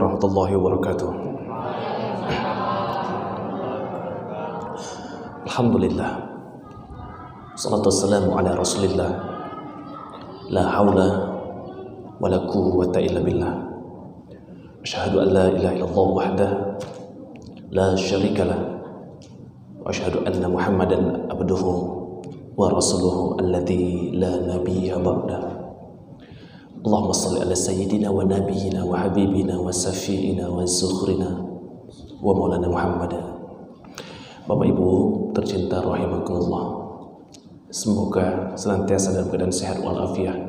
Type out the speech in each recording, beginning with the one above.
warahmatullahi wabarakatuh. Alhamdulillah. Salatu wassalamu ala Rasulillah. La haula wa la quwwata illa billah. Asyhadu an la ilaha illallah wahdahu la syarika lah. Wa asyhadu anna Muhammadan abduhu wa rasuluhu alladzi la nabiyya ba'dah. Allahumma salli ala sayyidina wa nabiyyina wa habibina wa safiina wa zukhrina wa maulana Muhammad. Bapak Ibu tercinta rahimakumullah, semoga senantiasa dalam keadaan sehat walafiat.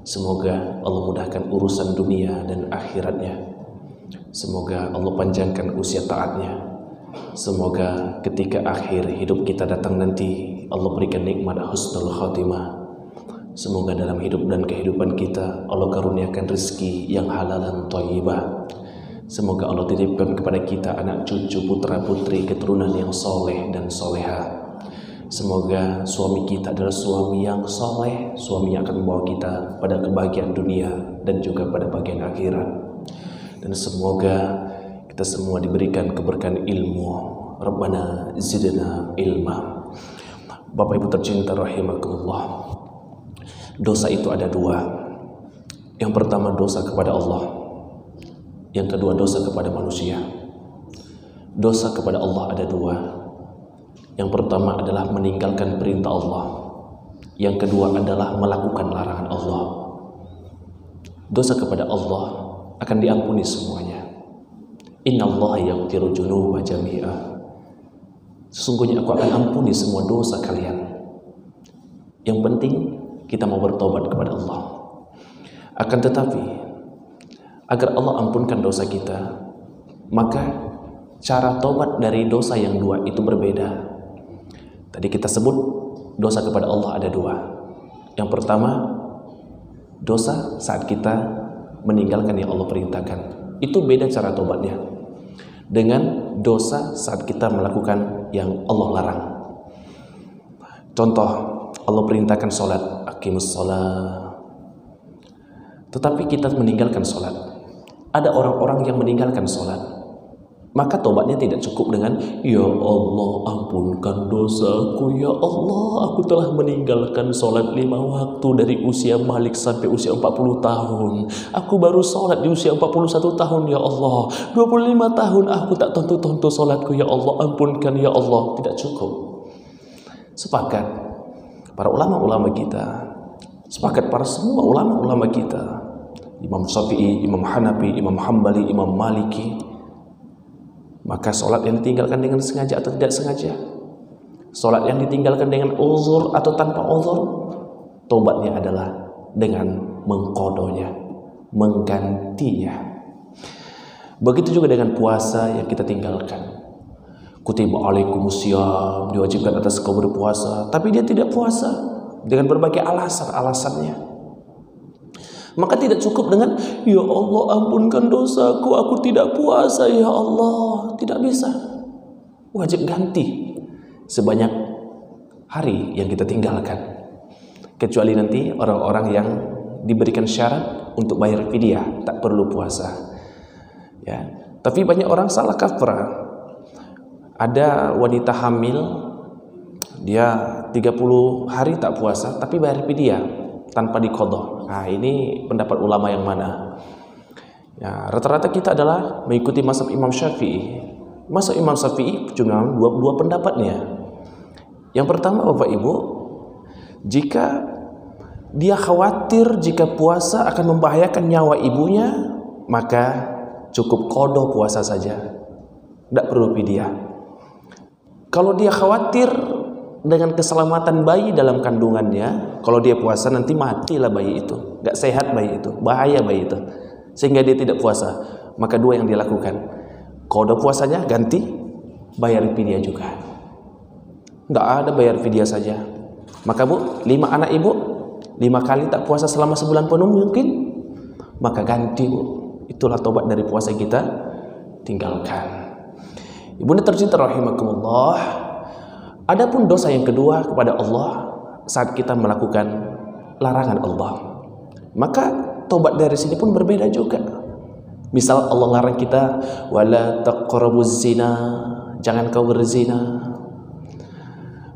Semoga Allah mudahkan urusan dunia dan akhiratnya. Semoga Allah panjangkan usia taatnya. Semoga ketika akhir hidup kita datang nanti Allah berikan nikmat husnul khatimah. Semoga dalam hidup dan kehidupan kita Allah karuniakan rezeki yang halal dan thayyibah. Semoga Allah titipkan kepada kita anak cucu putra putri keturunan yang soleh dan soleha. Semoga suami kita adalah suami yang soleh, suami yang akan membawa kita pada kebahagiaan dunia dan juga pada bagian akhirat. Dan semoga kita semua diberikan keberkahan ilmu. Rabbana zidna ilma. Bapak Ibu tercinta rahimakumullah, dosa itu ada dua. Yang pertama dosa kepada Allah, yang kedua dosa kepada manusia. Dosa kepada Allah ada dua. Yang pertama adalah meninggalkan perintah Allah. Yang kedua adalah melakukan larangan Allah. Dosa kepada Allah akan diampuni semuanya. Innallaha yaghfiru dzunuba jami'a. Sesungguhnya aku akan ampuni semua dosa kalian. Yang penting kita mau bertobat kepada Allah. Akan tetapi agar Allah ampunkan dosa kita, maka cara tobat dari dosa yang dua itu berbeda. Tadi kita sebut dosa kepada Allah ada dua. Yang pertama, dosa saat kita meninggalkan yang Allah perintahkan. Itu beda cara tobatnya dengan dosa saat kita melakukan yang Allah larang. Contoh, Allah perintahkan sholat, aqimus sholat, tetapi kita meninggalkan sholat. Ada orang-orang yang meninggalkan sholat, maka tobatnya tidak cukup dengan ya Allah ampunkan dosaku, ya Allah aku telah meninggalkan sholat 5 waktu dari usia balik sampai usia 40 tahun. Aku baru sholat di usia 41 tahun ya Allah. 25 tahun aku tak tontu-tontu sholatku, ya Allah ampunkan ya Allah. Tidak cukup. Sepakat para ulama-ulama kita, sepakat para semua ulama-ulama kita, Imam Syafi'i, Imam Hanafi, Imam Hambali, Imam Maliki, maka sholat yang ditinggalkan dengan sengaja atau tidak sengaja, sholat yang ditinggalkan dengan uzur atau tanpa uzur, tobatnya adalah dengan mengqadanya, menggantinya. Begitu juga dengan puasa yang kita tinggalkan. Kutiba alaikumusiyam, diwajibkan atas kau berpuasa, tapi dia tidak puasa dengan berbagai alasannya. Maka tidak cukup dengan ya Allah ampunkan dosaku, aku tidak puasa ya Allah. Tidak bisa. Wajib ganti sebanyak hari yang kita tinggalkan. Kecuali nanti orang-orang yang diberikan syarat untuk bayar fidyah, tak perlu puasa. Ya, tapi banyak orang salah kaprah. Ada wanita hamil, dia 30 hari tak puasa tapi bayar fidyah tanpa diqadha. Nah, ini pendapat ulama yang mana? Ya, rata-rata kita adalah mengikuti mazhab Imam Syafi'i. Mazhab Imam Syafi'i cuma dua pendapatnya. Yang pertama Bapak Ibu, jika dia khawatir jika puasa akan membahayakan nyawa ibunya, maka cukup qadha puasa saja, tidak perlu fidyah. Kalau dia khawatir dengan keselamatan bayi dalam kandungannya, kalau dia puasa nanti matilah bayi itu, gak sehat bayi itu, bahaya bayi itu, sehingga dia tidak puasa. Maka dua yang dia lakukan, qadha puasanya ganti, bayar fidyah juga. Gak ada bayar fidyah saja. Maka Bu, 5 anak Ibu 5 kali tak puasa selama sebulan penuh mungkin, maka ganti Bu. Itulah tobat dari puasa kita tinggalkan. Ibunda tercinta rahimakumullah, adapun dosa yang kedua kepada Allah saat kita melakukan larangan Allah, maka tobat dari sini pun berbeda juga. Misal Allah larang kita, wala taqrabuz zina, jangan kau berzina.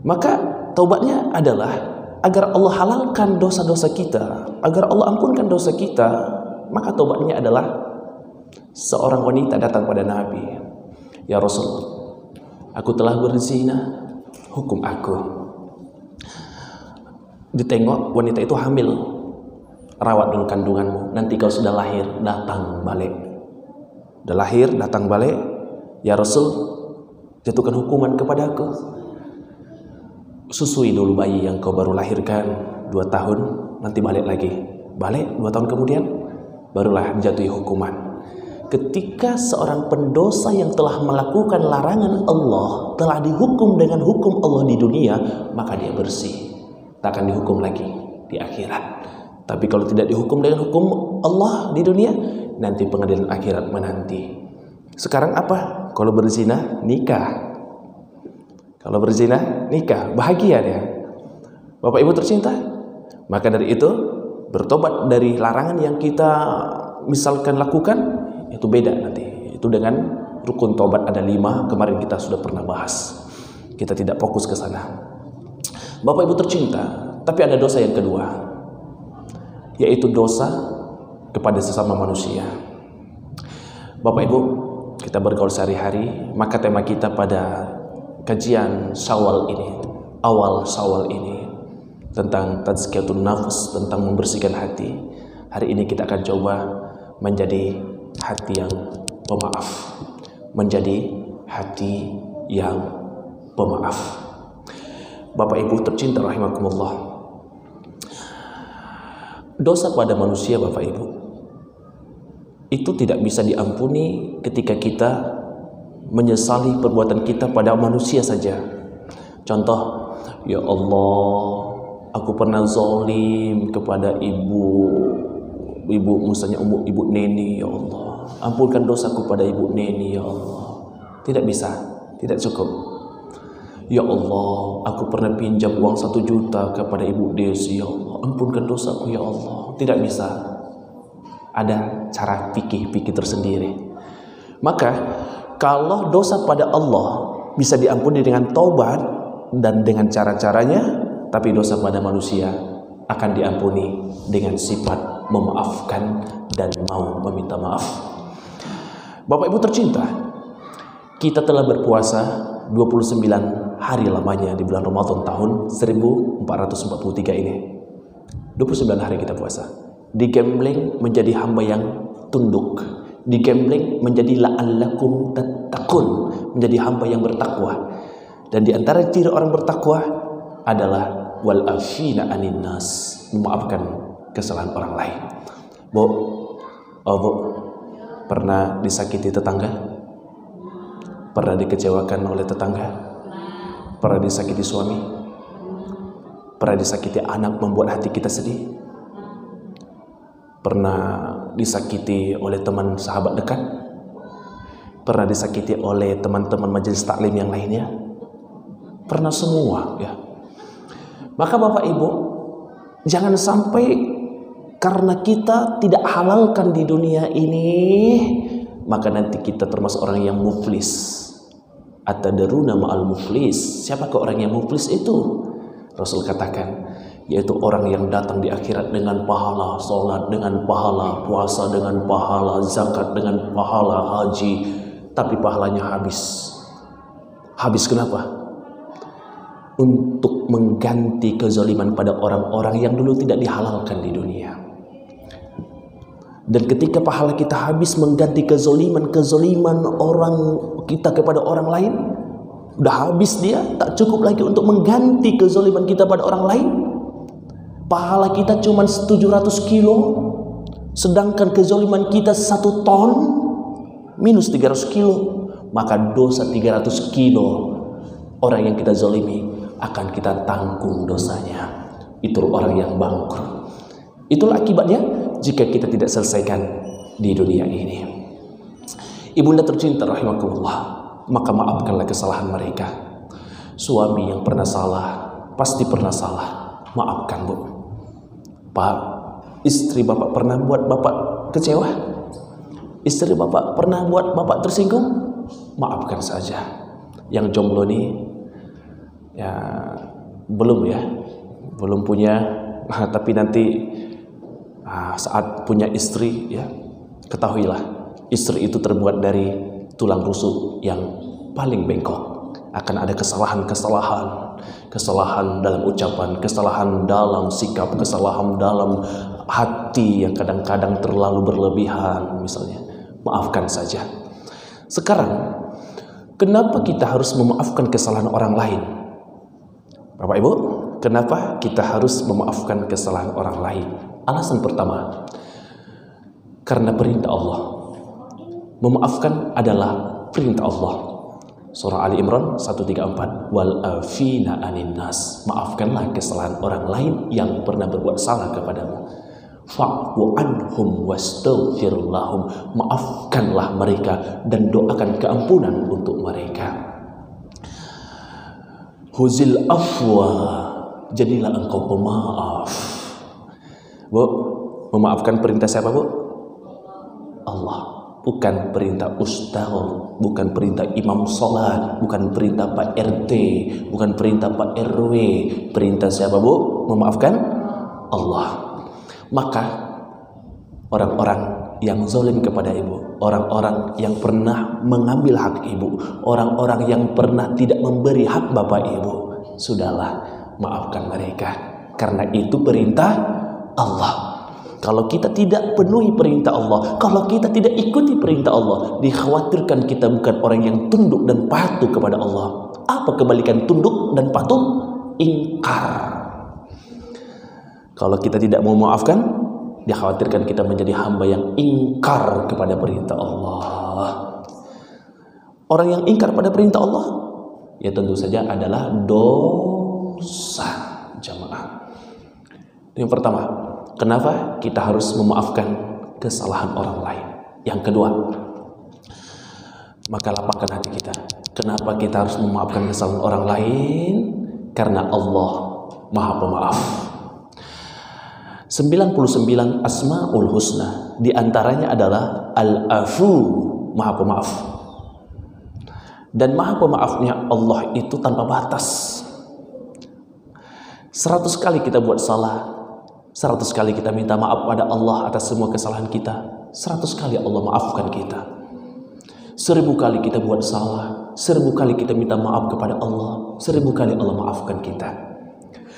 Maka taubatnya adalah agar Allah halalkan dosa-dosa kita, agar Allah ampunkan dosa kita. Maka taubatnya adalah seorang wanita datang pada Nabi, ya Rasul, aku telah berzina, hukum aku. Ditengok wanita itu hamil, rawat dulu kandunganmu, nanti kau sudah lahir datang balik. Sudah lahir datang balik, ya Rasul, jatuhkan hukuman kepada aku. Susui dulu bayi yang kau baru lahirkan 2 tahun, nanti balik lagi. Balik 2 tahun kemudian, barulah dijatuhi hukuman. Ketika seorang pendosa yang telah melakukan larangan Allah telah dihukum dengan hukum Allah di dunia, maka dia bersih, tak akan dihukum lagi di akhirat. Tapi kalau tidak dihukum dengan hukum Allah di dunia, nanti pengadilan akhirat menanti. Sekarang apa? Kalau berzina, nikah. Kalau berzina, nikah, bahagia dia. Bapak Ibu tercinta, maka dari itu bertobat dari larangan yang kita misalkan lakukan, itu beda nanti. Itu dengan rukun tobat ada 5, kemarin kita sudah pernah bahas. Kita tidak fokus ke sana. Bapak Ibu tercinta, tapi ada dosa yang kedua, yaitu dosa kepada sesama manusia. Bapak Ibu, kita bergaul sehari-hari, maka tema kita pada kajian Syawal ini, awal Syawal ini, tentang tazkiyatun nafs, tentang membersihkan hati. Hari ini kita akan coba menjadi hati yang pemaaf, menjadi hati yang pemaaf. Bapak Ibu tercinta rahimakumullah, dosa pada manusia, Bapak Ibu, itu tidak bisa diampuni ketika kita menyesali perbuatan kita pada manusia saja. Contoh, ya Allah, aku pernah zalim kepada ibu misalnya ibu Neni, ya Allah, ampunkan dosaku pada ibu Neni, ya Allah. Tidak bisa, tidak cukup. Ya Allah, aku pernah pinjam uang 1 juta kepada ibu Desi, ya Allah, ampunkan dosaku, ya Allah. Tidak bisa. Ada cara fikih tersendiri. Maka kalau dosa pada Allah bisa diampuni dengan taubat dan dengan cara-caranya, tapi dosa pada manusia akan diampuni dengan sifat memaafkan dan mau meminta maaf. Bapak Ibu tercinta, kita telah berpuasa 29 hari lamanya di bulan Ramadan tahun 1443 ini. 29 hari kita puasa. Digambling menjadi hamba yang tunduk, digambling menjadi la'allakum tattaqun, menjadi hamba yang bertakwa. Dan di antara ciri orang bertakwa adalah wal afina anin nas, memaafkan kesalahan orang lain. Bu, pernah disakiti tetangga? Pernah dikecewakan oleh tetangga? Pernah disakiti suami? Pernah disakiti anak membuat hati kita sedih? Pernah disakiti oleh teman sahabat dekat? Pernah disakiti oleh teman-teman majelis taklim yang lainnya? Pernah semua, ya. Maka Bapak Ibu, jangan sampai karena kita tidak halalkan di dunia ini, maka nanti kita termasuk orang yang muflis. Atadaruna ma'al muflis. Siapakah orang yang muflis itu? Rasul katakan, yaitu orang yang datang di akhirat dengan pahala sholat, dengan pahala puasa, dengan pahala zakat, dengan pahala haji, tapi pahalanya habis. Habis kenapa? Untuk mengganti kezaliman pada orang-orang yang dulu tidak dihalalkan di dunia. Dan ketika pahala kita habis mengganti kezaliman orang kita kepada orang lain, udah habis dia, tak cukup lagi untuk mengganti kezaliman kita pada orang lain. Pahala kita cuma 700 kilo, sedangkan kezaliman kita 1 ton, minus 300 kilo. Maka dosa 300 kilo orang yang kita zalimi akan kita tanggung dosanya. Itu orang yang bangkrut. Itulah akibatnya jika kita tidak selesaikan di dunia ini. Ibunda tercinta rahimakumullah, maka maafkanlah kesalahan mereka. Suami yang pernah salah, pasti pernah salah, maafkan, Bu. Pak, istri Bapak pernah buat Bapak kecewa? Istri bapak pernah buat bapak tersinggung? Maafkan saja. Yang jomblo nih, ya belum punya, tapi nanti saat punya istri, ya ketahuilah istri itu terbuat dari tulang rusuk yang paling bengkok. Akan ada kesalahan dalam ucapan, kesalahan dalam sikap, kesalahan dalam hati yang kadang-kadang terlalu berlebihan misalnya. Maafkan saja. Sekarang, kenapa kita harus memaafkan kesalahan orang lain? Bapak Ibu, kenapa kita harus memaafkan kesalahan orang lain? Alasan pertama, karena perintah Allah. Memaafkan adalah perintah Allah. Surah Ali Imran 134, wal afina anin nas. Maafkanlah kesalahan orang lain yang pernah berbuat salah kepadamu. Fa'fu anhum wastaghfir lahum. Maafkanlah mereka dan doakan keampunan untuk mereka. Huzil afwa, jadilah engkau pemaaf. Bu, memaafkan perintah siapa, Bu? Allah. Bukan perintah ustaz, bukan perintah imam sholat, bukan perintah Pak RT, bukan perintah Pak RW. Perintah siapa, Bu? Memaafkan Allah. Maka orang-orang yang zalim kepada ibu, orang-orang yang pernah mengambil hak ibu, orang-orang yang pernah tidak memberi hak bapak ibu, sudahlah, maafkan mereka. Karena itu perintah Allah. Kalau kita tidak penuhi perintah Allah, kalau kita tidak ikuti perintah Allah, dikhawatirkan kita bukan orang yang tunduk dan patuh kepada Allah. Apa kebalikan tunduk dan patuh? Ingkar. Kalau kita tidak mau memaafkan, dikhawatirkan kita menjadi hamba yang ingkar kepada perintah Allah. Orang yang ingkar pada perintah Allah, ya tentu saja adalah dosa, jamaah. Yang pertama, kenapa kita harus memaafkan kesalahan orang lain? Yang kedua, maka lapangkan hati kita. Kenapa kita harus memaafkan kesalahan orang lain? Karena Allah Maha Pemaaf. 99 Asmaul Husna, di antaranya adalah Al-Afu, Maha Pemaaf. Dan Maha Pemaafnya Allah itu tanpa batas. 100 kali kita buat salah, 100 kali kita minta maaf pada Allah atas semua kesalahan kita, 100 kali Allah maafkan kita. 1000 kali kita buat salah, 1000 kali kita minta maaf kepada Allah, 1000 kali Allah maafkan kita.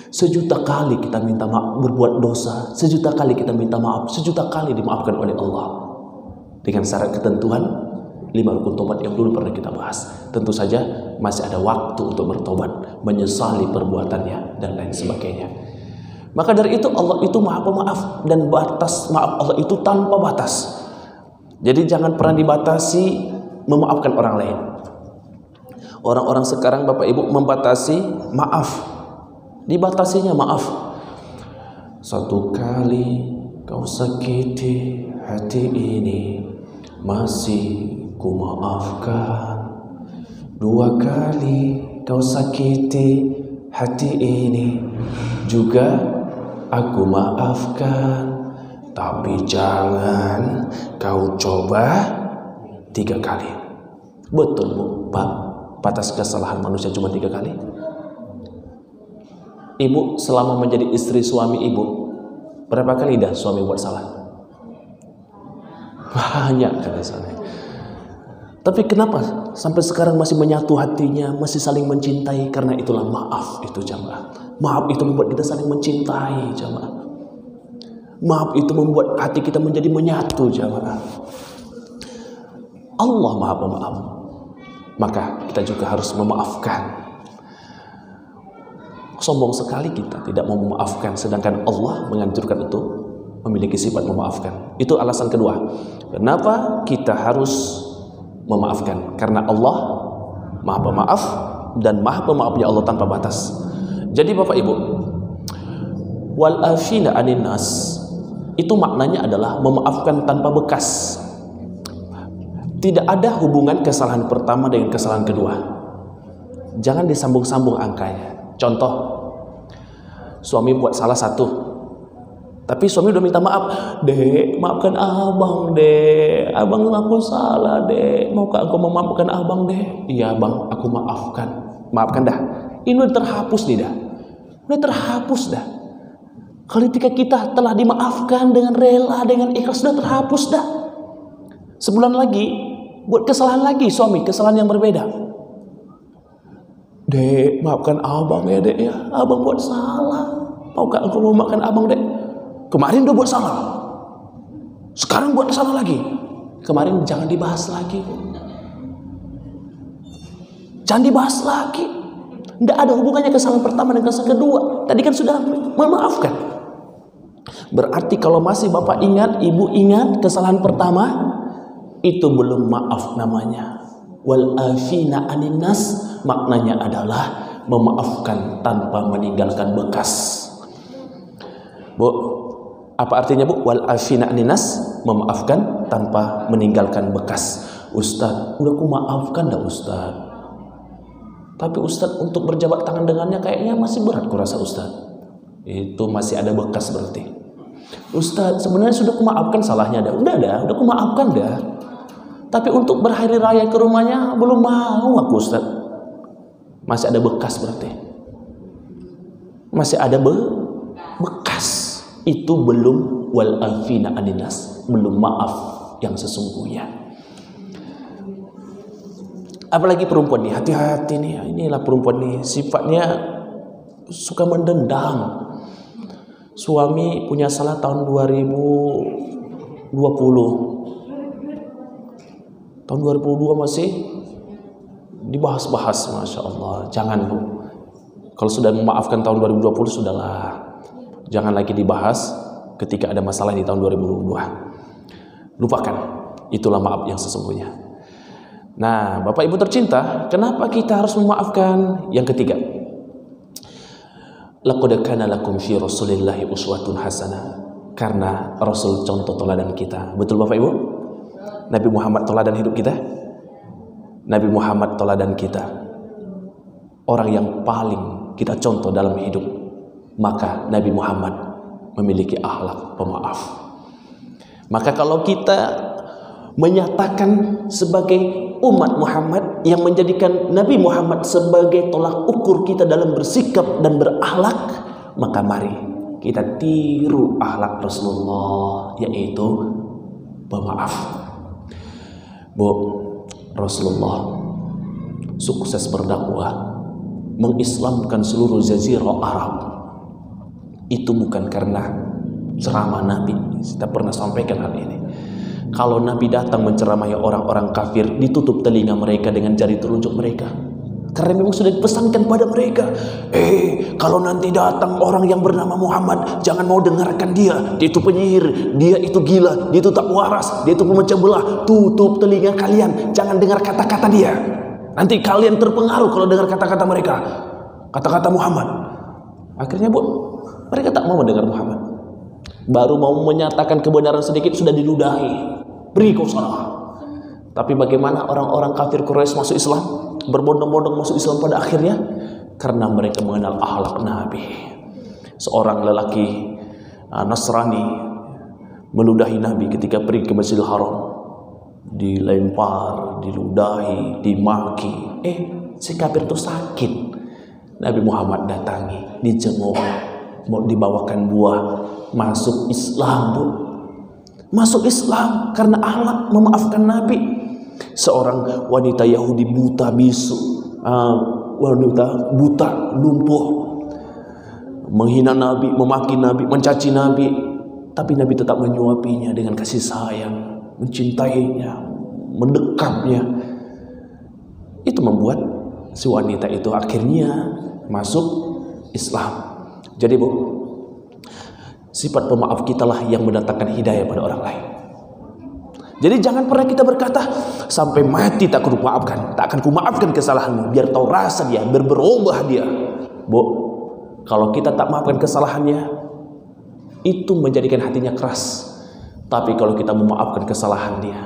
1.000.000 kali kita minta maaf berbuat dosa, 1.000.000 kali kita minta maaf, 1.000.000 kali dimaafkan oleh Allah. Dengan syarat ketentuan 5 rukun tobat yang dulu pernah kita bahas. Tentu saja masih ada waktu untuk bertobat, menyesali perbuatannya dan lain sebagainya. Maka dari itu Allah itu Maha Pemaaf, dan batas maaf Allah itu tanpa batas. Jadi jangan pernah dibatasi memaafkan orang lain. Orang-orang sekarang Bapak Ibu membatasi maaf. Dibatasinya maaf. 1 kali kau sakiti hati ini, masih ku maafkan. 2 kali kau sakiti hati ini, juga aku maafkan. Tapi jangan kau coba 3 kali. Betul, Bu, Pak? Batas kesalahan manusia cuma 3 kali? Ibu selama menjadi istri suami ibu, berapa kali dah suami buat salah? Banyak kali salah. Tapi kenapa sampai sekarang masih menyatu hatinya, masih saling mencintai? Karena itulah maaf itu, jamaah. Maaf itu membuat kita saling mencintai, jamaah. Maaf itu membuat hati kita menjadi menyatu, jamaah. Allah Maha Pemaaf. Maka kita juga harus memaafkan. Sombong sekali kita tidak mau memaafkan, sedangkan Allah menganjurkan untuk memiliki sifat memaafkan. Itu alasan kedua. Kenapa kita harus memaafkan? Karena Allah Maha Pemaaf, dan Maha Pemaafnya Allah tanpa batas. Jadi Bapak Ibu, wal afina anin nas, itu maknanya adalah memaafkan tanpa bekas. Tidak ada hubungan kesalahan pertama dengan kesalahan kedua. Jangan disambung-sambung angkanya. Contoh, suami buat salah 1, Tapi suami udah minta maaf. Dek, maafkan abang, dek. Abang aku salah, dek. Maukah engkau memaafkan abang, dek? Iya bang, aku maafkan. Maafkan dah. Ini udah terhapus nih dah. Udah terhapus dah. Ketika kita telah dimaafkan dengan rela, dengan ikhlas, sudah terhapus dah. Sebulan lagi, buat kesalahan lagi suami, kesalahan yang berbeda. Dek, maafkan abang ya dek ya. Abang buat salah. Maukah engkau memaafkan abang, dek? Kemarin udah buat salah, sekarang buat salah lagi. Kemarin jangan dibahas lagi. Jangan dibahas lagi. Tidak ada hubungannya kesalahan pertama dengan kesalahan kedua. Tadi kan sudah memaafkan. Berarti kalau masih bapak ingat, ibu ingat kesalahan pertama, itu belum maaf namanya. Wal afina anin nas, maknanya adalah memaafkan tanpa meninggalkan bekas. Bu, apa artinya bu? Wal afina aninas, memaafkan tanpa meninggalkan bekas. Ustaz, udah aku maafkan dah Ustaz. Tapi Ustaz untuk berjabat tangan dengannya kayaknya masih berat kurasa Ustaz. Itu masih ada bekas berarti. Ustaz, sebenarnya sudah aku maafkan salahnya dah. Udah aku maafkan dah. Tapi untuk berhari raya ke rumahnya belum mau aku Ustaz. Masih ada bekas berarti. Masih ada bekas. Itu belum wal afina aninas, belum maaf yang sesungguhnya. Apalagi perempuan nih, hati-hati nih. Inilah perempuan nih, sifatnya suka mendendam. Suami punya salah tahun 2020. Tahun 2002 masih dibahas-bahas, Masya Allah. Jangan bu. Kalau sudah memaafkan tahun 2020 sudahlah. Jangan lagi dibahas ketika ada masalah di tahun 2022. Lupakan. Itulah maaf yang sesungguhnya. Nah, Bapak Ibu tercinta, kenapa kita harus memaafkan? Yang ketiga, laqad kana lakum fi Rasulillahi uswatun hasanah. Karena Rasul contoh teladan kita. Betul Bapak Ibu? Nabi Muhammad teladan hidup kita. Nabi Muhammad teladan kita. Orang yang paling kita contoh dalam hidup. Maka Nabi Muhammad memiliki akhlak pemaaf. Maka kalau kita menyatakan sebagai umat Muhammad yang menjadikan Nabi Muhammad sebagai tolak ukur kita dalam bersikap dan berakhlak, maka mari kita tiru akhlak Rasulullah, yaitu pemaaf. Bu, Rasulullah sukses berdakwah, mengislamkan seluruh jazirah Arab. Itu bukan karena ceramah Nabi. Kita pernah sampaikan hal ini. Kalau Nabi datang menceramai orang-orang kafir, ditutup telinga mereka dengan jari telunjuk mereka. Karena memang sudah dipesankan pada mereka, kalau nanti datang orang yang bernama Muhammad, jangan mau dengarkan dia. Dia itu penyihir, dia itu gila, dia itu tak waras, dia itu pemecah belah. Tutup telinga kalian, jangan dengar kata-kata dia. Nanti kalian terpengaruh kalau dengar kata-kata mereka, kata-kata Muhammad. Akhirnya mereka tak mau mendengar Muhammad. Baru mau menyatakan kebenaran sedikit sudah diludahi. Beri kau salah. Tapi bagaimana orang-orang kafir Quraisy masuk Islam, berbondong-bondong masuk Islam pada akhirnya? Karena mereka mengenal akhlak Nabi. Seorang lelaki Nasrani meludahi Nabi ketika pergi ke Masjidil Haram. Dilempar, diludahi, dimaki. Si kafir itu sakit. Nabi Muhammad datangi, dijenguk, mau dibawakan buah, masuk Islam bu. Masuk Islam karena akhlak memaafkan Nabi. Seorang wanita Yahudi buta bisu, wanita buta lumpuh, menghina Nabi, memaki Nabi, mencaci Nabi, tapi Nabi tetap menyuapinya dengan kasih sayang, mencintainya, mendekapnya. Itu membuat si wanita itu akhirnya masuk Islam. Jadi bu, sifat pemaaf kitalah yang mendatangkan hidayah pada orang lain. Jadi jangan pernah kita berkata, sampai mati tak akan kumaafkan, tak akan kumaafkan kesalahanmu, biar tahu rasa dia, biar berubah dia. Bu, kalau kita tak maafkan kesalahannya, itu menjadikan hatinya keras. Tapi kalau kita memaafkan kesalahan dia,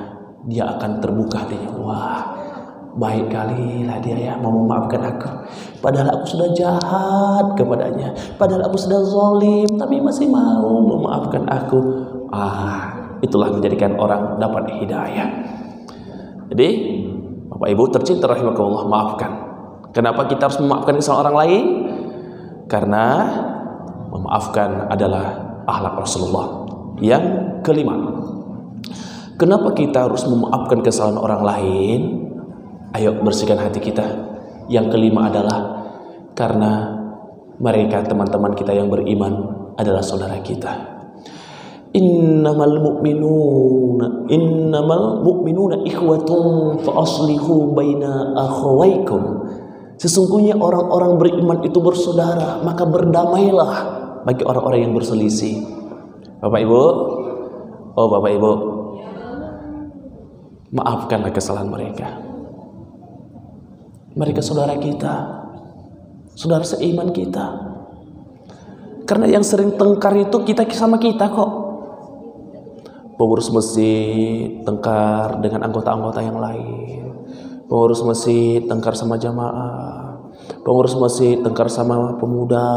dia akan terbuka hatinya. Wah, baik kali lah dia ya mau memaafkan aku. Padahal aku sudah jahat kepadanya. Padahal aku sudah zalim, tapi masih mau memaafkan aku. Itulah menjadikan orang dapat hidayah. Jadi, Bapak Ibu tercinta rahimakumullah, maafkan. Kenapa kita harus memaafkan kesalahan orang lain? Karena memaafkan adalah akhlak Rasulullah. Yang kelima, kenapa kita harus memaafkan kesalahan orang lain? Ayo bersihkan hati kita. Yang kelima adalah karena mereka teman-teman kita yang beriman adalah saudara kita. Innamal mu'minuna ikhwatun fa aslihu baina akhawaykum. Sesungguhnya orang-orang beriman itu bersaudara, maka berdamailah bagi orang-orang yang berselisih. Bapak Ibu, Bapak Ibu, maafkanlah kesalahan mereka. Mereka saudara kita, saudara seiman kita. Karena yang sering tengkar itu kita sama kita kok. Pengurus masjid tengkar dengan anggota-anggota yang lain. Pengurus masjid tengkar sama jamaah. Pengurus masjid tengkar sama pemuda.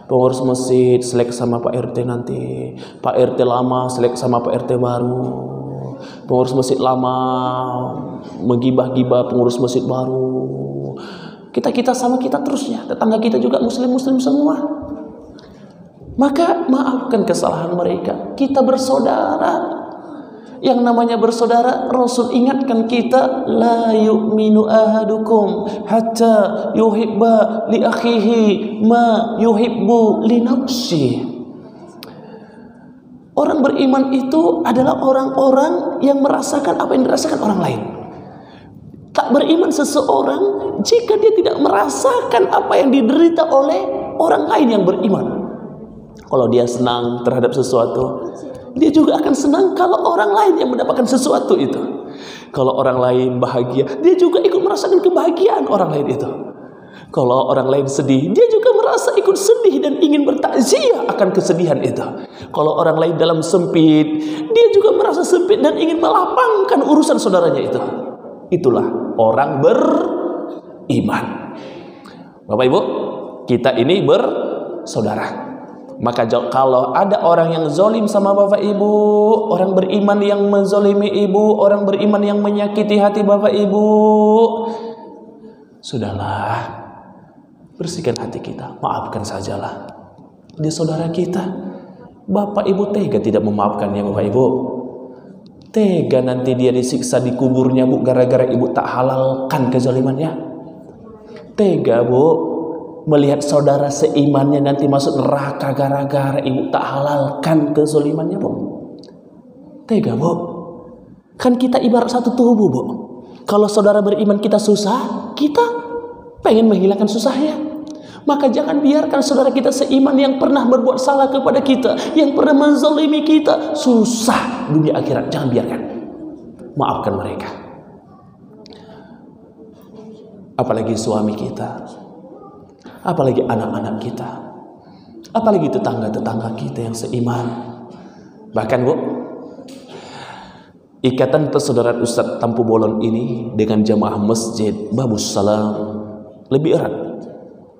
Pengurus masjid selek sama Pak RT nanti. Pak RT lama selek sama Pak RT baru. Pengurus masjid lama menggibah-gibah pengurus masjid baru. Kita sama kita terusnya. Tetangga kita juga muslim-muslim semua. Maka maafkan kesalahan mereka. Kita bersaudara. Yang namanya bersaudara, Rasul ingatkan kita, la yu'minu ahadukum hatta yuhibba li akhihi ma yuhibbu li nafsihi. Orang beriman itu adalah orang-orang yang merasakan apa yang dirasakan orang lain. Tak beriman seseorang jika dia tidak merasakan apa yang diderita oleh orang lain yang beriman. Kalau dia senang terhadap sesuatu, dia juga akan senang kalau orang lain yang mendapatkan sesuatu itu. Kalau orang lain bahagia, dia juga ikut merasakan kebahagiaan orang lain itu. Kalau orang lain sedih, dia juga merasa ikut sedih dan ingin bertakziah akan kesedihan itu. Kalau orang lain dalam sempit, dia juga merasa sempit dan ingin melapangkan urusan saudaranya itu. Itulah orang beriman. Bapak Ibu, kita ini bersaudara. Maka kalau ada orang yang zalim sama Bapak Ibu, orang beriman yang menzalimi ibu, orang beriman yang menyakiti hati Bapak Ibu, sudahlah, bersihkan hati kita, maafkan sajalah. Dia saudara kita. Bapak Ibu tega tidak memaafkannya Bapak Ibu. Tega nanti dia disiksa di kuburnya Bu, gara-gara Ibu tak halalkan kezalimannya. Tega Bu melihat saudara seimannya nanti masuk neraka gara-gara Ibu tak halalkan kezalimannya Bu. Tega Bu. Kan kita ibarat satu tubuh Bu. Kalau saudara beriman kita susah, kita pengen menghilangkan susahnya. Maka jangan biarkan saudara kita seiman yang pernah berbuat salah kepada kita, yang pernah menzalimi kita, susah dunia akhirat. Jangan biarkan. Maafkan mereka. Apalagi suami kita, apalagi anak-anak kita, apalagi tetangga-tetangga kita yang seiman. Bahkan Bu, ikatan persaudaraan Ustadz Tampu Bolon ini dengan jamaah masjid Babus Salam lebih erat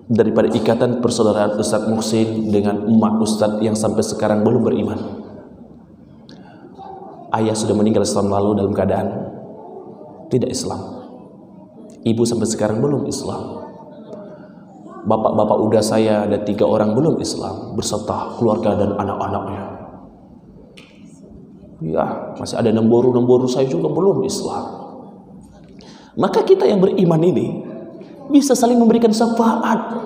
daripada ikatan persaudaraan Ustadz Muhsin dengan umat Ustadz yang sampai sekarang belum beriman. Ayah sudah meninggal setahun lalu dalam keadaan tidak Islam. Ibu sampai sekarang belum Islam. Bapak-bapak udah saya ada 3 orang belum Islam berserta keluarga dan anak-anaknya. Ya, masih ada nemboru saya juga belum Islam. Maka kita yang beriman ini bisa saling memberikan syafaat.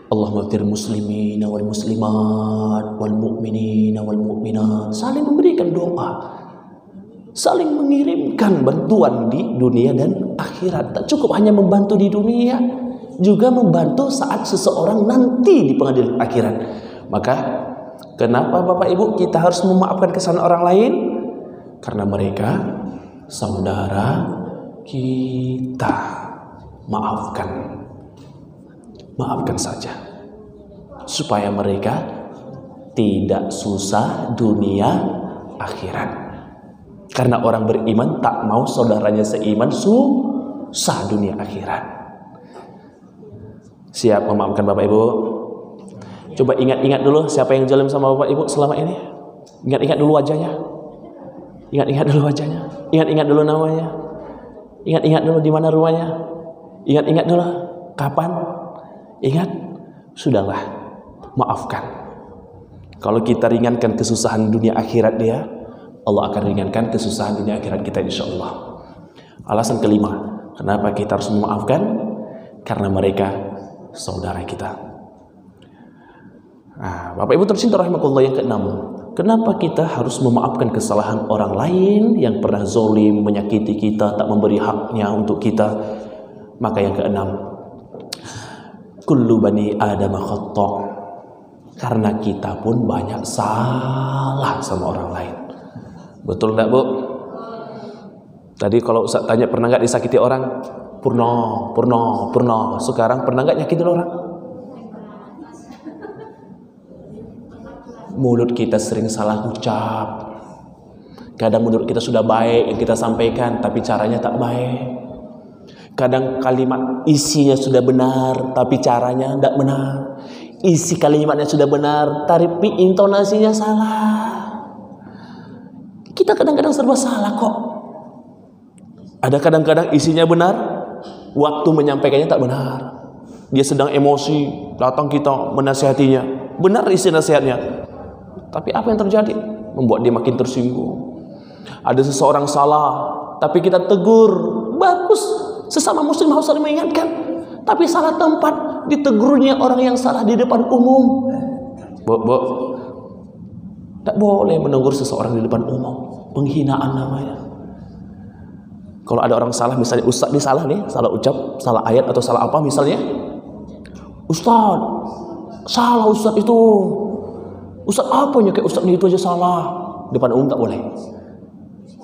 Allahumma fir muslimin wal muslimat wal mu'minin wal mu'minat. Saling memberikan doa, saling mengirimkan bantuan di dunia dan akhirat. Tak cukup hanya membantu di dunia, juga membantu saat seseorang nanti di pengadilan akhirat. Maka kenapa Bapak Ibu kita harus memaafkan kesalahan orang lain? Karena mereka saudara kita. Maafkan saja, supaya mereka tidak susah dunia akhirat. Karena orang beriman tak mau saudaranya seiman susah dunia akhirat. Siap memaafkan Bapak Ibu? Coba ingat-ingat dulu siapa yang zalim sama Bapak Ibu selama ini. Ingat-ingat dulu wajahnya. Ingat-ingat dulu wajahnya. Ingat-ingat dulu namanya. Ingat-ingat dulu di mana rumahnya. Ingat-ingat dulu kapan. Ingat, sudahlah, maafkan. Kalau kita ringankan kesusahan dunia akhirat dia, Allah akan ringankan kesusahan dunia akhirat kita insyaallah. Alasan kelima, kenapa kita harus memaafkan? Karena mereka saudara kita. Nah, Bapak Ibu tercinta rahimakumullah, yang keenam, kenapa kita harus memaafkan kesalahan orang lain yang pernah zalim, menyakiti kita, tak memberi haknya untuk kita? Maka yang keenam, kullu bani Adam khata'. Karena kita pun banyak salah sama orang lain. Betul enggak, Bu? Tadi kalau Ustaz tanya pernah enggak disakiti orang? Pernah. Sekarang pernah enggak nyakitin orang? Mulut kita sering salah ucap. Kadang mulut kita sudah baik yang kita sampaikan, tapi caranya tak baik. Kadang kalimat isinya sudah benar, tapi caranya tidak benar. Isi kalimatnya sudah benar, tapi intonasinya salah. Kita kadang-kadang serba salah kok. Ada kadang-kadang isinya benar, waktu menyampaikannya tak benar. Dia sedang emosi, datang kita menasihatinya, benar isi nasihatnya, tapi apa yang terjadi? Membuat dia makin tersinggung. Ada seseorang salah, tapi kita tegur, bagus. Sesama muslim harus saling mengingatkan. Tapi salah tempat, ditegurnya orang yang salah di depan umum. Bu, tak boleh menegur seseorang di depan umum. Penghinaan namanya. Kalau ada orang salah, misalnya Ustaz ini salah nih, salah ucap, salah ayat atau salah apa misalnya, Ustaz, salah Ustaz itu. Ustaz apanya kayak Ustaz itu aja salah. Depan umum tak boleh.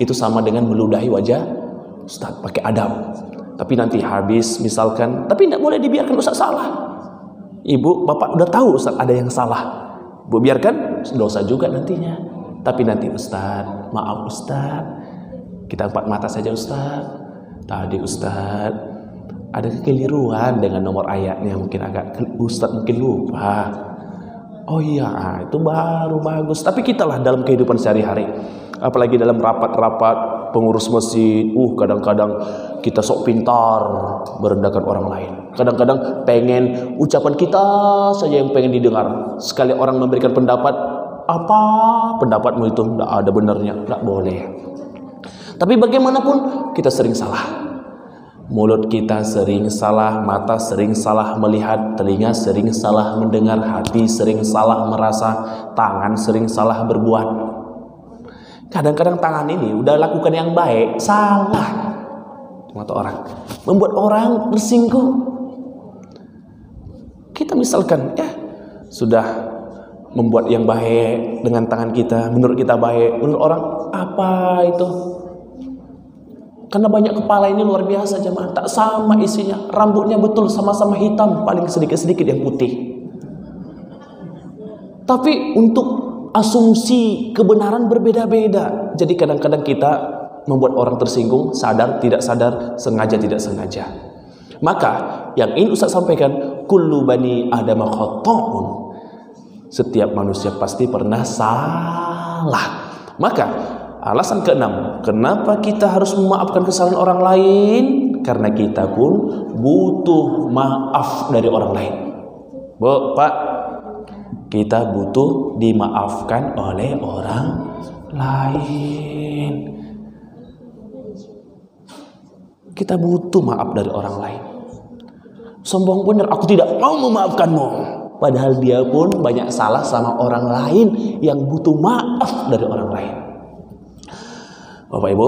Itu sama dengan meludahi wajah Ustaz, pakai adab. Tapi nanti habis misalkan, tapi tidak boleh dibiarkan Ustaz salah. Ibu, bapak udah tahu Ustaz ada yang salah, Bu biarkan, dosa juga nantinya. Tapi nanti Ustaz, maaf Ustaz, kita empat mata saja Ustaz. Tadi Ustaz ada kekeliruan dengan nomor ayatnya, mungkin agak Ustaz mungkin lupa. Oh iya, itu baru bagus. Tapi kita lah dalam kehidupan sehari-hari, apalagi dalam rapat-rapat pengurus masjid, kadang-kadang kita sok pintar merendahkan orang lain. Kadang-kadang pengen ucapan kita saja yang pengen didengar. Sekali orang memberikan pendapat, apa pendapatmu itu tidak ada benarnya, tidak boleh. Tapi bagaimanapun kita sering salah. Mulut kita sering salah, mata sering salah melihat, telinga sering salah mendengar, hati sering salah merasa, tangan sering salah berbuat. Kadang-kadang tangan ini udah lakukan yang baik, salah mata orang, membuat orang tersinggung. Kita misalkan sudah membuat yang baik dengan tangan kita, menurut kita baik, menurut orang apa itu? Karena banyak kepala ini luar biasa jemaah, tak sama isinya. Rambutnya betul sama-sama hitam, paling sedikit-sedikit yang putih. Tapi untuk asumsi kebenaran berbeda-beda. Jadi kadang-kadang kita membuat orang tersinggung, sadar tidak sadar, sengaja tidak sengaja. Maka yang ingin Ustaz sampaikan, kullu bani Adam khata'un. Setiap manusia pasti pernah salah. Maka alasan keenam, kenapa kita harus memaafkan kesalahan orang lain? Karena kita pun butuh maaf dari orang lain. Bu, Pak, kita butuh dimaafkan oleh orang lain. Kita butuh maaf dari orang lain. Sombong bener, aku tidak mau memaafkanmu. Padahal dia pun banyak salah sama orang lain yang butuh maaf dari orang lain. Bapak Ibu,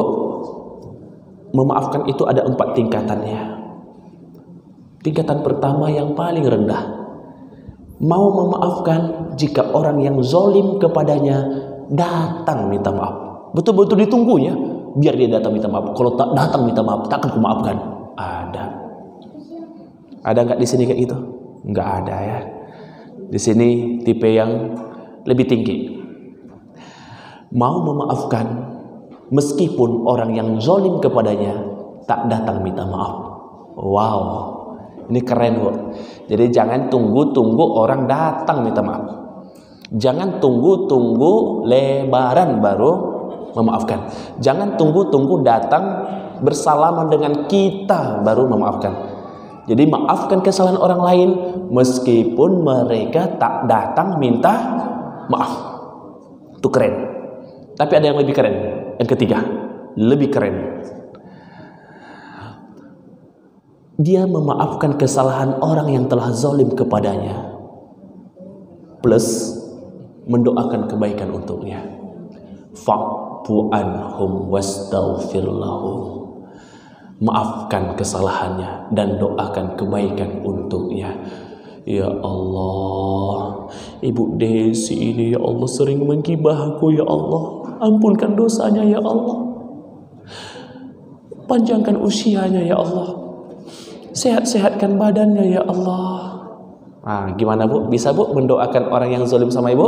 memaafkan itu ada 4 tingkatannya. Tingkatan pertama yang paling rendah, mau memaafkan jika orang yang zalim kepadanya datang minta maaf. Betul-betul ditunggunya, biar dia datang minta maaf. Kalau tak datang minta maaf, takkan kumaafkan. Ada nggak di sini kayak gitu? Nggak ada ya. Di sini tipe yang lebih tinggi. Mau memaafkan meskipun orang yang zalim kepadanya tak datang minta maaf. Wow, ini keren kok. Jadi jangan tunggu-tunggu orang datang minta maaf. Jangan tunggu-tunggu lebaran baru memaafkan. Jangan tunggu-tunggu datang bersalaman dengan kita baru memaafkan. Jadi maafkan kesalahan orang lain meskipun mereka tak datang minta maaf. Itu keren. Tapi ada yang lebih keren. Yang ketiga, lebih keren. Dia memaafkan kesalahan orang yang telah zalim kepadanya, plus mendoakan kebaikan untuknya. Fa'fu anhum wastaghfir lahum. Maafkan kesalahannya dan doakan kebaikan untuknya. Ya Allah, Ibu Desi ini ya Allah sering menggibah aku ya Allah. Ampunkan dosanya ya Allah. Panjangkan usianya ya Allah. Sehat-sehatkan badannya ya Allah. Nah, gimana Bu? Bisa Bu mendoakan orang yang zalim sama Ibu?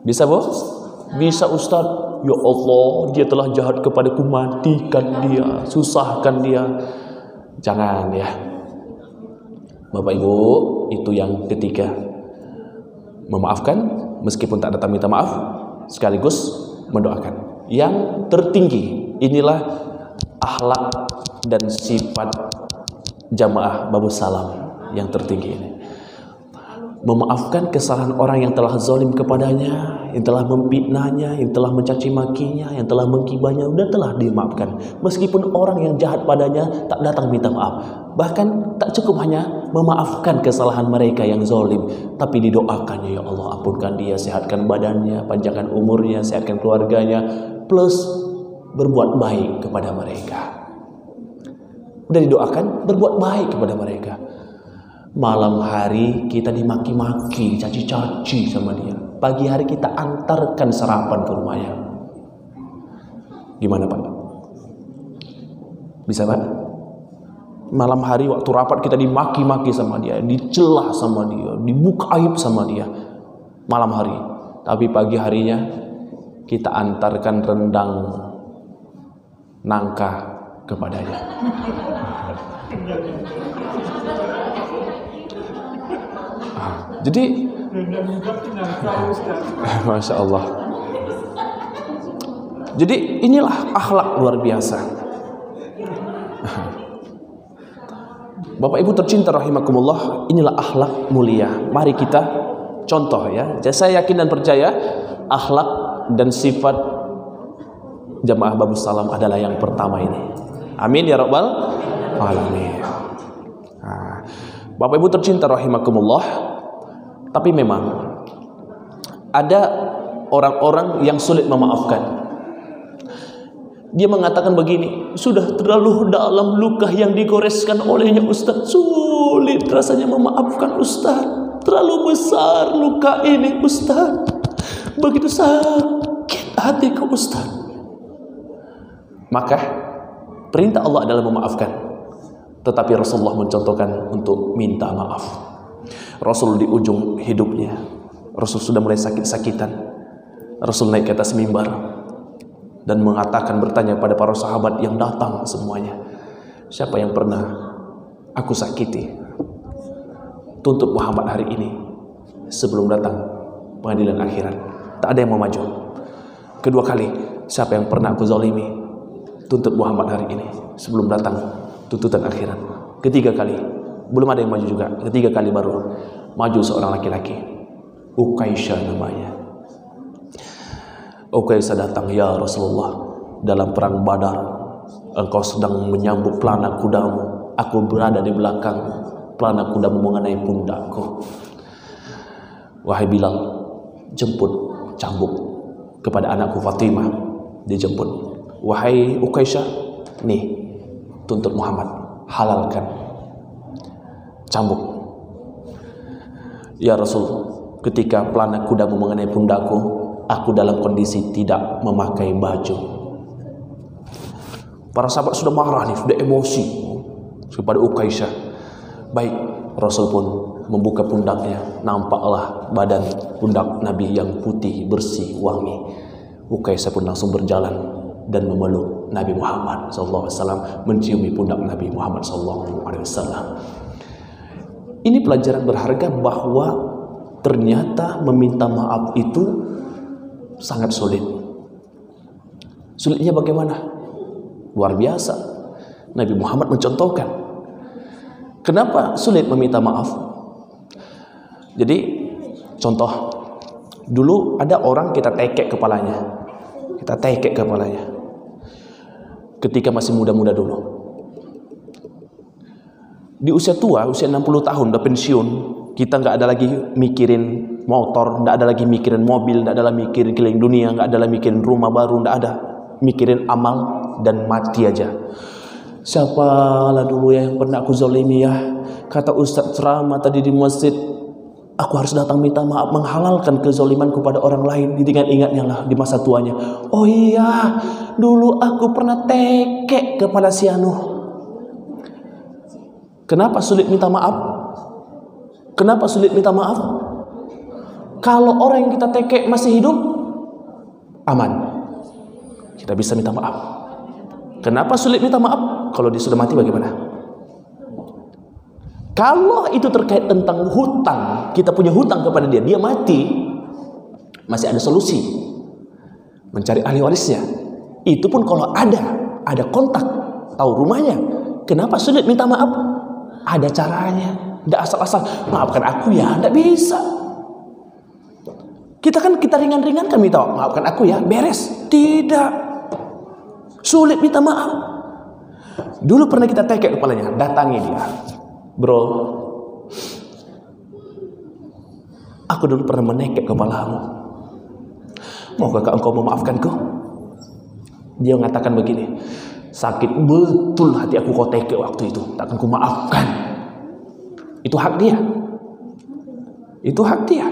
Bisa Bu? Bisa Ustaz. Ya Allah, dia telah jahat kepadaku, matikan dia, susahkan dia. Jangan ya. Bapak Ibu, itu yang ketiga. Memaafkan meskipun tak datang minta maaf, sekaligus mendoakan. Yang tertinggi, inilah akhlak dan sifat jamaah Babus Salam yang tertinggi ini. Memaafkan kesalahan orang yang telah zalim kepadanya, yang telah memfitnahnya, yang telah mencaci makinya, yang telah menggibahnya, sudah telah dimaafkan. Meskipun orang yang jahat padanya tak datang minta maaf. Bahkan tak cukup hanya memaafkan kesalahan mereka yang zalim, tapi didoakannya, ya Allah ampunkan dia, sehatkan badannya, panjangkan umurnya, sehatkan keluarganya, plus berbuat baik kepada mereka. Udah didoakan, berbuat baik kepada mereka. Malam hari kita dimaki-maki, caci-caci sama dia. Pagi hari kita antarkan sarapan ke rumahnya. Gimana Pak? Bisa Pak? Malam hari waktu rapat kita dimaki-maki sama dia, dicelah sama dia, dibuka aib sama dia. Malam hari. Tapi pagi harinya kita antarkan rendang nangka kepadanya. Jadi Masya Allah. Jadi inilah akhlak luar biasa. Bapak Ibu tercinta rahimakumullah, inilah akhlak mulia. Mari kita contoh ya. Jadi saya yakin dan percaya akhlak dan sifat jamaah Babus Salam adalah yang pertama ini. Amin ya rabbal alamin. Bapak Ibu tercinta rahimakumullah, tapi memang ada orang-orang yang sulit memaafkan. Dia mengatakan begini, sudah terlalu dalam luka yang digoreskan olehnya Ustaz, sulit rasanya memaafkan Ustaz. Terlalu besar luka ini Ustaz, begitu sakit hatiku Ustaz. Maka perintah Allah adalah memaafkan, tetapi Rasulullah mencontohkan untuk minta maaf. Rasul di ujung hidupnya, Rasul sudah mulai sakit-sakitan. Rasul naik ke atas mimbar dan mengatakan, bertanya pada para sahabat yang datang semuanya, siapa yang pernah aku sakiti? Tuntut Muhammad hari ini sebelum datang pengadilan akhirat. Tak ada yang mau maju. Kedua kali, siapa yang pernah aku zalimi? Tuntut Muhammad hari ini sebelum datang tuntutan akhirat. Ketiga kali, belum ada yang maju juga. Ketiga kali baru maju seorang laki-laki, Ukaisyah namanya. Ukaisyah datang, ya Rasulullah, dalam perang Badar engkau sedang menyambut pelana kudamu, aku berada di belakang, pelana kudamu mengenai pundakku. Wahai Bilal, jemput cambuk kepada anakku Fatimah. Dijemput. Wahai Ukaisyah, nih tuntut Muhammad, halalkan cambuk. Ya Rasul, ketika pelana kudamu mengenai pundakku, aku dalam kondisi tidak memakai baju. Para sahabat sudah marah nih, sudah emosi kepada Ukaisyah. Baik, Rasul pun membuka pundaknya. Nampaklah badan pundak Nabi yang putih, bersih, wangi. Ukaisah pun langsung berjalan dan memeluk Nabi Muhammad SAW, menciumi pundak Nabi Muhammad SAW. Ini pelajaran berharga bahwa ternyata meminta maaf itu sangat sulit. Sulitnya bagaimana? Luar biasa. Nabi Muhammad mencontohkan. Kenapa sulit meminta maaf? Jadi contoh, dulu ada orang kita tekek kepalanya. Kita tekek kepalanya. Ketika masih muda-muda dulu. Di usia tua, usia 60 tahun, udah pensiun, kita nggak ada lagi mikirin motor, nggak ada lagi mikirin mobil, nggak ada lagi mikirin keliling dunia, nggak ada lagi mikirin rumah baru, nggak ada. Mikirin amal dan mati aja. Siapalah dulu yang pernah aku zalimi ya? Kata Ustaz ceramah tadi di masjid, aku harus datang minta maaf, menghalalkan kezaliman kepada orang lain. Diingat-ingatnya lah di masa tuanya. Oh iya, dulu aku pernah tekek kepada si Anu. Kenapa sulit minta maaf? Kenapa sulit minta maaf? Kalau orang yang kita tekek masih hidup, aman. Kita bisa minta maaf. Kenapa sulit minta maaf? Kalau dia sudah mati bagaimana? Kalau itu terkait tentang hutang, kita punya hutang kepada dia, dia mati, masih ada solusi. Mencari ahli warisnya. Itu pun kalau ada kontak, tahu rumahnya. Kenapa sulit minta maaf? Ada caranya. Tidak asal-asal, maafkan aku ya, tidak bisa. Kita ringan-ringan kan minta maafkan aku ya, beres. Tidak. Sulit minta maaf. Dulu pernah kita tekek kepalanya, datangi dia. Bro, aku dulu pernah menekek kepalamu. Maukah engkau memaafkanku? Dia mengatakan begini, sakit betul hati aku kau tekek waktu itu, takkan ku maafkan. Itu hak dia. Itu hak dia.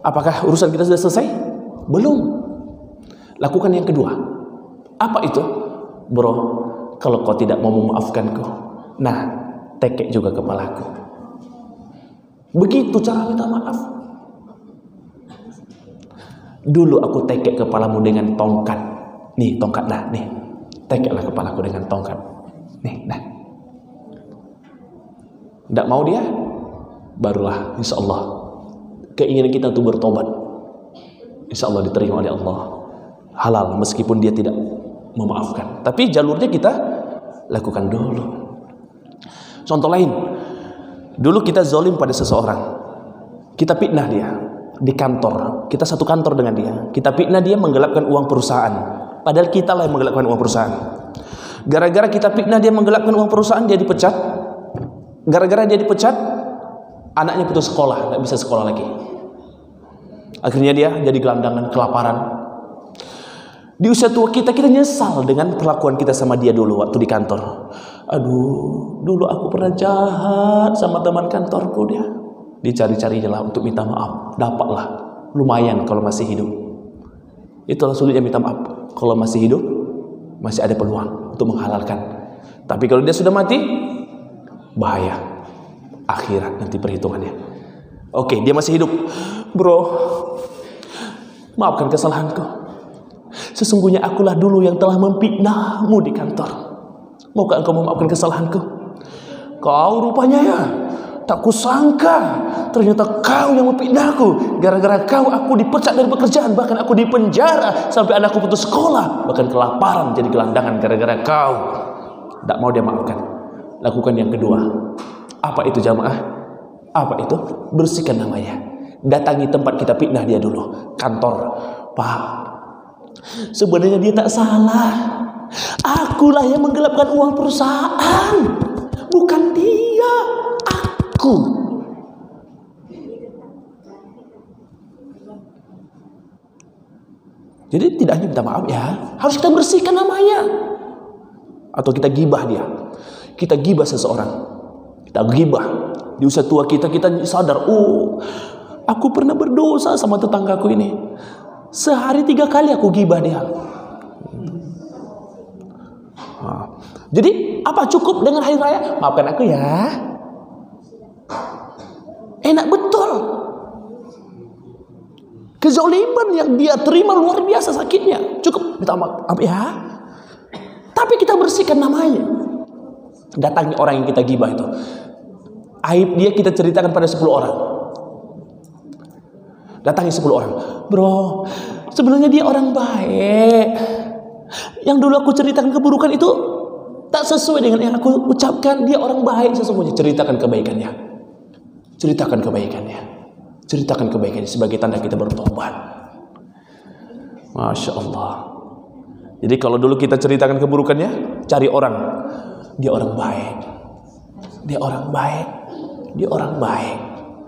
Apakah urusan kita sudah selesai? Belum. Lakukan yang kedua. Apa itu? Bro, kalau kau tidak mau memaafkanku, nah, tekek juga kepalaku. Begitu cara minta maaf. Dulu aku tekek kepalamu dengan tongkat. Nih, tongkat dah, nih. Tekeklah kepalaku dengan tongkat. Nih, dah. Tidak mau dia? Barulah insya Allah keinginan kita untuk bertobat, insya Allah diterima oleh Allah. Halal meskipun dia tidak memaafkan. Tapi jalurnya kita lakukan dulu. Contoh lain, dulu kita zalim pada seseorang, kita fitnah dia di kantor, kita satu kantor dengan dia, kita fitnah dia menggelapkan uang perusahaan, padahal kita lah yang menggelapkan uang perusahaan. Gara-gara kita fitnah dia menggelapkan uang perusahaan, dia dipecat. Gara-gara dia dipecat, anaknya putus sekolah, nggak bisa sekolah lagi. Akhirnya dia jadi gelandangan, kelaparan. Di usia tua kita nyesal dengan perlakuan kita sama dia dulu waktu di kantor. Aduh, dulu aku pernah jahat sama teman kantorku dia. Dicari-carinya lah untuk minta maaf. Dapatlah, lumayan kalau masih hidup. Itulah sulitnya minta maaf. Kalau masih hidup, masih ada peluang untuk menghalalkan. Tapi kalau dia sudah mati, bahaya. Akhirat nanti perhitungannya. Oke, dia masih hidup. Bro, maafkan kesalahanku. Sesungguhnya akulah dulu yang telah memfitnahmu di kantor. Maukah engkau memaafkan kesalahanku? Kau rupanya ya, tak kusangka ternyata kau yang memfitnahku. Gara-gara kau aku dipecat dari pekerjaan, bahkan aku dipenjara sampai anakku putus sekolah, bahkan kelaparan jadi gelandangan gara-gara kau. Tak mau dia maafkan. Lakukan yang kedua. Apa itu jamaah? Apa itu? Bersihkan namanya. Datangi tempat kita fitnah dia dulu, kantor. Pak, sebenarnya dia tak salah. Akulah yang menggelapkan uang perusahaan, bukan dia. Aku. Jadi tidak hanya minta maaf ya, harus kita bersihkan namanya. Atau kita gibah dia. Kita gibah seseorang. Kita gibah. Di usia tua kita sadar, oh, aku pernah berdosa sama tetanggaku ini. Sehari 3 kali aku gibah dia. Jadi apa cukup dengan hari raya? Maafkan aku ya. Enak betul. Kezaliman beban yang dia terima luar biasa sakitnya. Cukup minta maaf ya. Tapi kita bersihkan namanya. Datangi orang yang kita gibah itu. Aib dia kita ceritakan pada 10 orang. Datangi 10 orang. Bro, sebenarnya dia orang baik. Yang dulu aku ceritakan keburukan itu tak sesuai dengan yang aku ucapkan. Dia orang baik sesungguhnya. Ceritakan kebaikannya. Ceritakan kebaikannya. Ceritakan kebaikannya sebagai tanda kita bertobat. Masya Allah. Jadi kalau dulu kita ceritakan keburukannya, cari orang. Dia orang baik. Dia orang baik. Dia orang baik.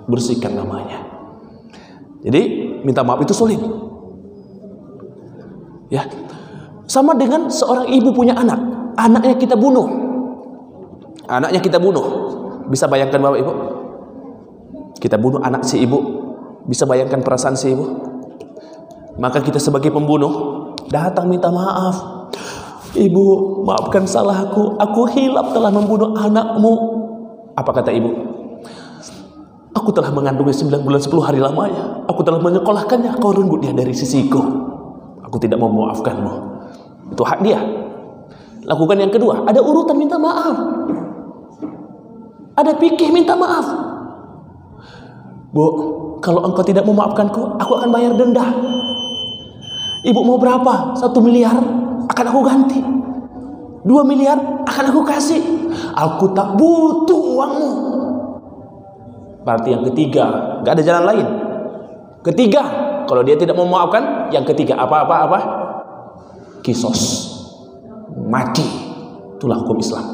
Bersihkan namanya. Jadi minta maaf itu sulit. Ya. Sama dengan seorang ibu punya anak. Anaknya kita bunuh. Anaknya kita bunuh. Bisa bayangkan Bapak Ibu? Kita bunuh anak si ibu. Bisa bayangkan perasaan si ibu? Maka kita sebagai pembunuh datang minta maaf. Ibu, maafkan salahku. Aku hilaf telah membunuh anakmu. Apa kata ibu? Aku telah mengandungnya 9 bulan 10 hari lamanya. Aku telah menyekolahkannya. Kau renggut dia dari sisiku. Aku tidak mau memaafkanmu. Itu hak dia. Lakukan yang kedua. Ada urutan minta maaf. Ada fikih minta maaf. Bu, kalau engkau tidak memaafkanku, aku akan bayar denda. Ibu mau berapa? 1 miliar akan aku ganti. 2 miliar akan aku kasih. Aku tak butuh uangmu. Berarti yang ketiga, gak ada jalan lain. Ketiga, kalau dia tidak mau memaafkan, yang ketiga apa? Kisos. Mati. Itulah hukum Islam.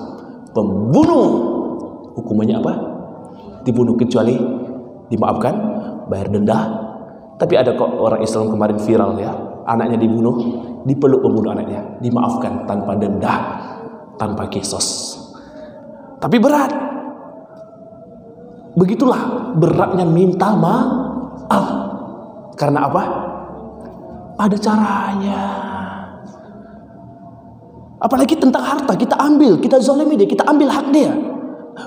Pembunuh hukumannya apa? Dibunuh kecuali dimaafkan, bayar denda. Tapi ada kok orang Islam kemarin viral ya, anaknya dibunuh, dipeluk pembunuh anaknya, dimaafkan tanpa denda, tanpa kisos. Tapi berat. Begitulah beratnya minta maaf. Karena apa? Ada caranya. Apalagi tentang harta, kita ambil, kita zalimi dia, kita ambil hak dia.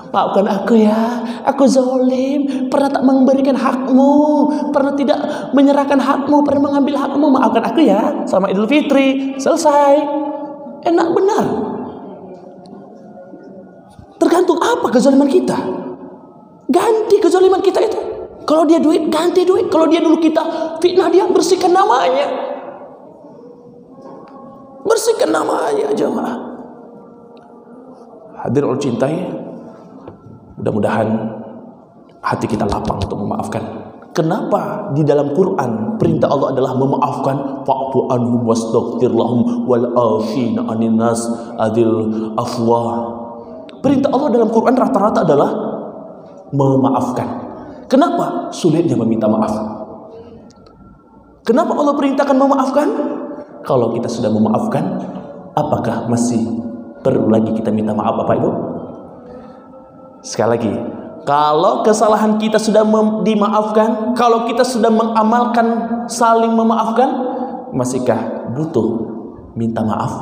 Maafkan aku ya, aku zalim, pernah tak memberikan hakmu, pernah tidak menyerahkan hakmu, pernah mengambil hakmu. Maafkan aku ya, selamat Idul Fitri, selesai. Enak benar. Tergantung apa kezaliman kita. Ganti kezaliman kita itu. Kalau dia duit, ganti duit. Kalau dia dulu kita fitnah dia, bersihkan namanya. Bersihkan namanya, jemaah. Hadir Allah cintai. Mudah-mudahan hati kita lapang untuk memaafkan. Kenapa di dalam Quran perintah Allah adalah memaafkan? Fa'fu anhum wastaghfir lahum wal afina 'anil nas adil afwa. Perintah Allah dalam Quran rata-rata adalah memaafkan. Kenapa sulitnya meminta maaf? Kenapa Allah perintahkan memaafkan? Kalau kita sudah memaafkan, apakah masih perlu lagi kita minta maaf Bapak Ibu? Sekali lagi, kalau kesalahan kita sudah dimaafkan, kalau kita sudah mengamalkan saling memaafkan, masihkah butuh minta maaf?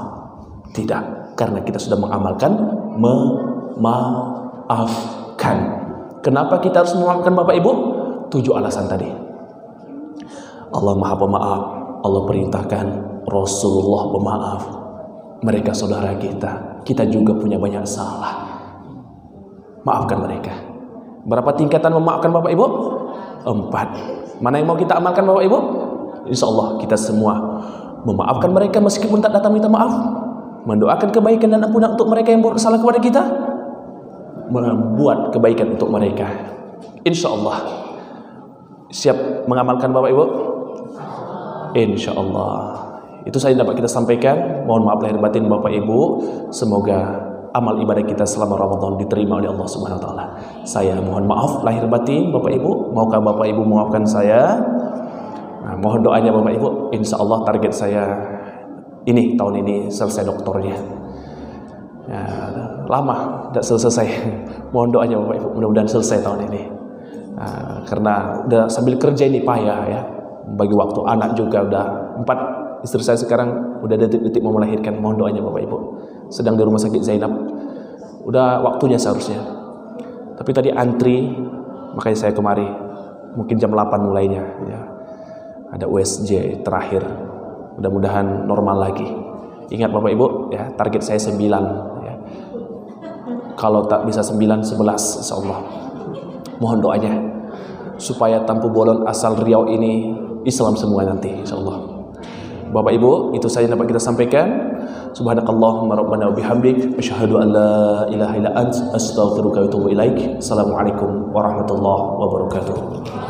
Tidak, karena kita sudah mengamalkan memaafkan. Kenapa kita harus memaafkan Bapak Ibu? 7 alasan tadi. Allah Maha Pemaaf. Allah perintahkan Rasulullah pemaaf. Mereka saudara kita. Kita juga punya banyak salah. Maafkan mereka. Berapa tingkatan memaafkan Bapak Ibu? 4. Mana yang mau kita amalkan Bapak Ibu? Insya Allah kita semua memaafkan mereka meskipun tak datang minta maaf. Mendoakan kebaikan dan ampunan untuk mereka yang bersalah kepada kita. Membuat kebaikan untuk mereka. Insya Allah. Siap mengamalkan Bapak Ibu? Insya Allah. Itu saja dapat kita sampaikan. Mohon maaf lahir batin Bapak Ibu. Semoga amal ibadah kita selama Ramadan diterima oleh Allah Subhanahu wa taala. Saya mohon maaf lahir batin Bapak Ibu. Maukah Bapak Ibu memaafkan saya? Nah, mohon doanya Bapak Ibu. Insya Allah target saya ini tahun ini selesai doktornya. Ya, lama tidak selesai. Mohon doanya Bapak Ibu. Mudah-mudahan selesai tahun ini. Nah, karena udah sambil kerja ini payah ya. Bagi waktu anak juga udah 4. Istri saya sekarang udah detik-detik mau melahirkan. Mohon doanya Bapak Ibu. Sedang di rumah sakit Zainab. Udah waktunya seharusnya. Tapi tadi antri, makanya saya kemari. Mungkin jam 8 mulainya ya. ada USJ terakhir. Mudah-mudahan normal lagi. Ingat Bapak Ibu ya, target saya 9 ya. Kalau tak bisa 9, 11 insyaallah. Mohon doanya supaya Tampu Bolon asal Riau ini Islam semua nanti insyaallah. Bapak Ibu, itu saja dapat kita sampaikan. Subhanakallahumma rabbana wa bihamdik asyhadu an la ilaha illa ant astaghfiruka wa atubu ilaik. Assalamualaikum warahmatullahi wabarakatuh.